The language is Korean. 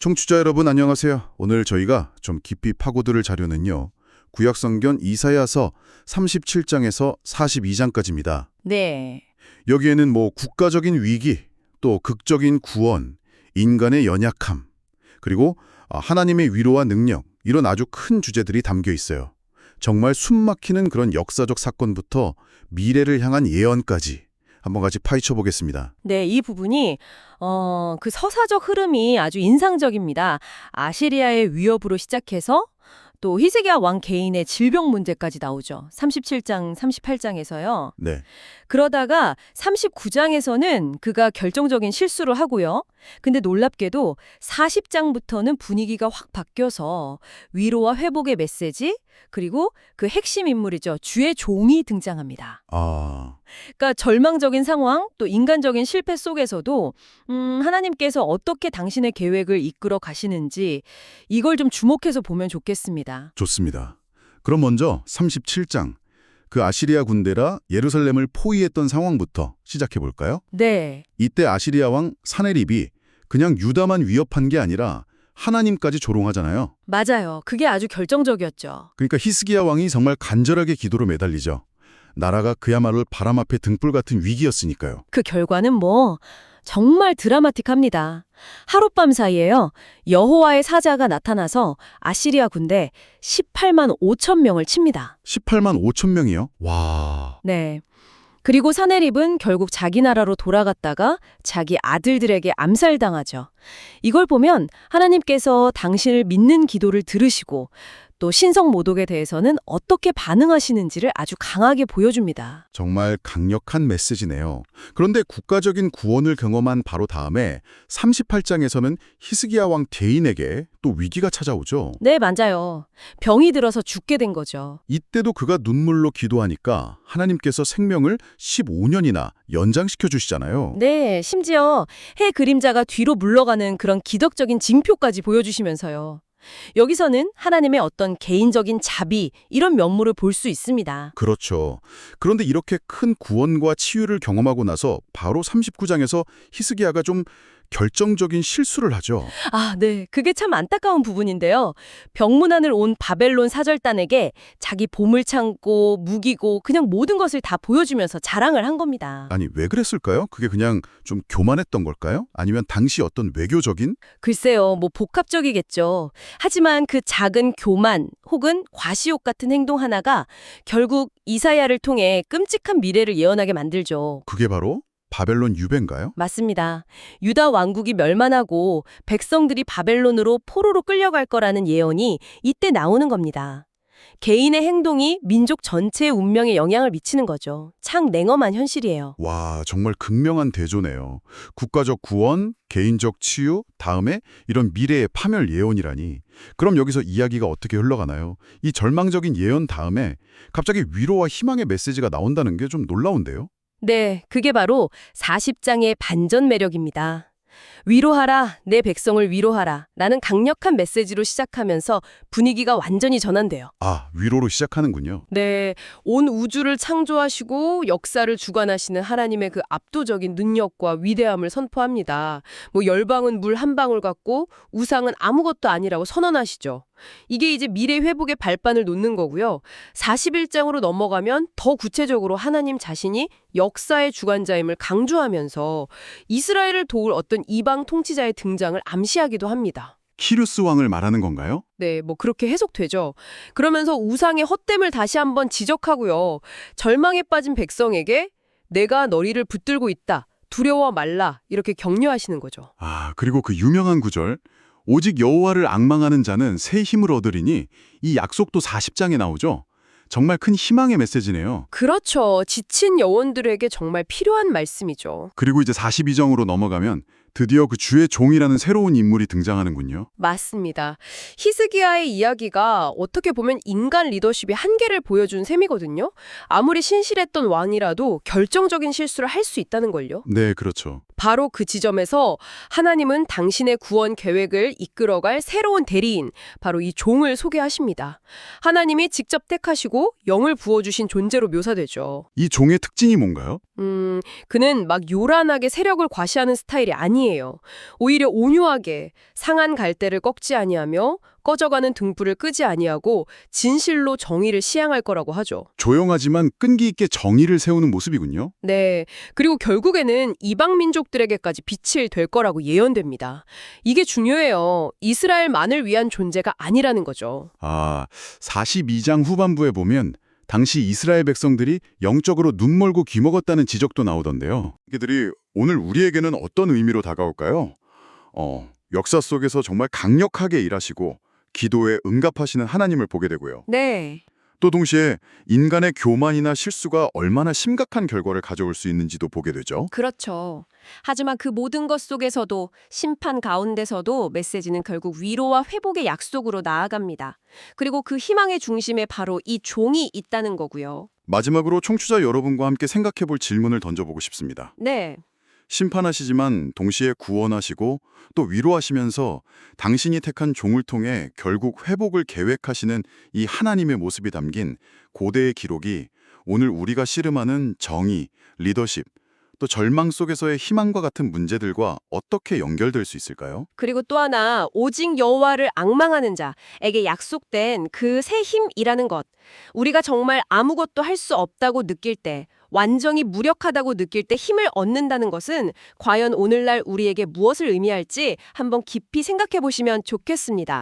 청취자 여러분 안녕하세요. 오늘 저희가 좀 깊이 파고들 자료는요. 구약성경 이사야서 37장에서 42장까지입니다. 네. 여기에는 국가적인 위기, 또 극적인 구원, 인간의 연약함, 그리고 하나님의 위로와 능력, 이런 아주 큰 주제들이 담겨 있어요. 정말 숨막히는 그런 역사적 사건부터 미래를 향한 예언까지 한번 같이 파헤쳐 보겠습니다. 네, 이 부분이 그 서사적 흐름이 아주 인상적입니다. 아시리아의 위협으로 시작해서 또 히스기야 왕 개인의 질병 문제까지 나오죠. 37장, 38장에서요. 네. 그러다가 39장에서는 그가 결정적인 실수를 하고요. 근데 놀랍게도 40장부터는 분위기가 확 바뀌어서 위로와 회복의 메시지, 그리고 그 핵심 인물이죠. 주의 종이 등장합니다. 그러니까 절망적인 상황, 또 인간적인 실패 속에서도 하나님께서 어떻게 당신의 계획을 이끌어 가시는지 이걸 좀 주목해서 보면 좋겠습니다. 좋습니다. 그럼 먼저 37장, 그 아시리아 군대라 예루살렘을 포위했던 상황부터 시작해 볼까요? 네. 이때 아시리아 왕 사네립이 그냥 유다만 위협한 게 아니라 하나님까지 조롱하잖아요. 맞아요. 그게 아주 결정적이었죠. 그러니까 히스기야 왕이 정말 간절하게 기도로 매달리죠. 나라가 그야말로 바람 앞에 등불 같은 위기였으니까요. 그 결과는 정말 드라마틱합니다. 하룻밤 사이에요. 여호와의 사자가 나타나서 아시리아 군대 18만 5천 명을 칩니다. 18만 5천 명이요? 와. 네. 그리고 사네립은 결국 자기 나라로 돌아갔다가 자기 아들들에게 암살당하죠. 이걸 보면 하나님께서 당신을 믿는 기도를 들으시고 또 신성 모독에 대해서는 어떻게 반응하시는지를 아주 강하게 보여줍니다. 정말 강력한 메시지네요. 그런데 국가적인 구원을 경험한 바로 다음에 38장에서는 히스기야 왕 개인에게 또 위기가 찾아오죠. 네, 맞아요. 병이 들어서 죽게 된 거죠. 이때도 그가 눈물로 기도하니까 하나님께서 생명을 15년이나 연장시켜 주시잖아요. 네, 심지어 해 그림자가 뒤로 물러가는 그런 기적적인 징표까지 보여주시면서요. 여기서는 하나님의 어떤 개인적인 자비, 이런 면모를 볼 수 있습니다. 그렇죠. 그런데 이렇게 큰 구원과 치유를 경험하고 나서 바로 39장에서 히스기야가 좀 결정적인 실수를 하죠. 네. 그게 참 안타까운 부분인데요. 병문안을 온 바벨론 사절단에게 자기 보물창고, 무기고 그냥 모든 것을 다 보여주면서 자랑을 한 겁니다. 아니, 왜 그랬을까요? 그게 그냥 좀 교만했던 걸까요? 아니면 당시 어떤 외교적인? 글쎄요, 복합적이겠죠. 하지만 그 작은 교만 혹은 과시욕 같은 행동 하나가 결국 이사야를 통해 끔찍한 미래를 예언하게 만들죠. 그게 바로 바벨론 유배인가요? 맞습니다. 유다 왕국이 멸망하고 백성들이 바벨론으로 포로로 끌려갈 거라는 예언이 이때 나오는 겁니다. 개인의 행동이 민족 전체의 운명에 영향을 미치는 거죠. 참 냉엄한 현실이에요. 와, 정말 극명한 대조네요. 국가적 구원, 개인적 치유, 다음에 이런 미래의 파멸 예언이라니. 그럼 여기서 이야기가 어떻게 흘러가나요? 이 절망적인 예언 다음에 갑자기 위로와 희망의 메시지가 나온다는 게 좀 놀라운데요? 네, 그게 바로 40장의 반전 매력입니다. 위로하라, 내 백성을 위로하라 라는 강력한 메시지로 시작하면서 분위기가 완전히 전환돼요. 위로로 시작하는군요. 네, 온 우주를 창조하시고 역사를 주관하시는 하나님의 그 압도적인 능력과 위대함을 선포합니다. 열방은 물 한 방울 같고 우상은 아무것도 아니라고 선언하시죠. 이게 이제 미래 회복의 발판을 놓는 거고요. 41장으로 넘어가면 더 구체적으로 하나님 자신이 역사의 주관자임을 강조하면서 이스라엘을 도울 어떤 이방 통치자의 등장을 암시하기도 합니다. 키루스 왕을 말하는 건가요? 네, 그렇게 해석되죠. 그러면서 우상의 헛됨을 다시 한번 지적하고요. 절망에 빠진 백성에게 내가 너희를 붙들고 있다. 두려워 말라. 이렇게 격려하시는 거죠. 그리고 그 유명한 구절. 오직 여호와를 앙망하는 자는 새 힘을 얻으리니, 이 약속도 40장에 나오죠. 정말 큰 희망의 메시지네요. 그렇죠. 지친 영혼들에게 정말 필요한 말씀이죠. 그리고 이제 42장으로 넘어가면 드디어 그 주의 종이라는 새로운 인물이 등장하는군요. 맞습니다. 히스기야의 이야기가 어떻게 보면 인간 리더십의 한계를 보여준 셈이거든요. 아무리 신실했던 왕이라도 결정적인 실수를 할 수 있다는 걸요. 네, 그렇죠. 바로 그 지점에서 하나님은 당신의 구원 계획을 이끌어갈 새로운 대리인, 바로 이 종을 소개하십니다. 하나님이 직접 택하시고 영을 부어주신 존재로 묘사되죠. 이 종의 특징이 뭔가요? 그는 막 요란하게 세력을 과시하는 스타일이 아니에요. 아니에요. 오히려 온유하게 상한 갈대를 꺾지 아니하며 꺼져가는 등불을 끄지 아니하고 진실로 정의를 시행할 거라고 하죠. 조용하지만 끈기 있게 정의를 세우는 모습이군요. 네. 그리고 결국에는 이방 민족들에게까지 빛이 될 거라고 예언됩니다. 이게 중요해요. 이스라엘만을 위한 존재가 아니라는 거죠. 42장 후반부에 보면 당시 이스라엘 백성들이 영적으로 눈 멀고 귀 먹었다는 지적도 나오던데요. 이들이 오늘 우리에게는 어떤 의미로 다가올까요? 역사 속에서 정말 강력하게 일하시고 기도에 응답하시는 하나님을 보게 되고요. 네. 또 동시에 인간의 교만이나 실수가 얼마나 심각한 결과를 가져올 수 있는지도 보게 되죠. 그렇죠. 하지만 그 모든 것 속에서도 심판 가운데서도 메시지는 결국 위로와 회복의 약속으로 나아갑니다. 그리고 그 희망의 중심에 바로 이 종이 있다는 거고요. 마지막으로 청취자 여러분과 함께 생각해 볼 질문을 던져보고 싶습니다. 네. 심판하시지만 동시에 구원하시고 또 위로하시면서 당신이 택한 종을 통해 결국 회복을 계획하시는 이 하나님의 모습이 담긴 고대의 기록이 오늘 우리가 씨름하는 정의, 리더십, 또 절망 속에서의 희망과 같은 문제들과 어떻게 연결될 수 있을까요? 그리고 또 하나, 오직 여호와를 앙망하는 자에게 약속된 그 새 힘이라는 것. 우리가 정말 아무것도 할 수 없다고 느낄 때, 완전히 무력하다고 느낄 때 힘을 얻는다는 것은 과연 오늘날 우리에게 무엇을 의미할지 한번 깊이 생각해 보시면 좋겠습니다.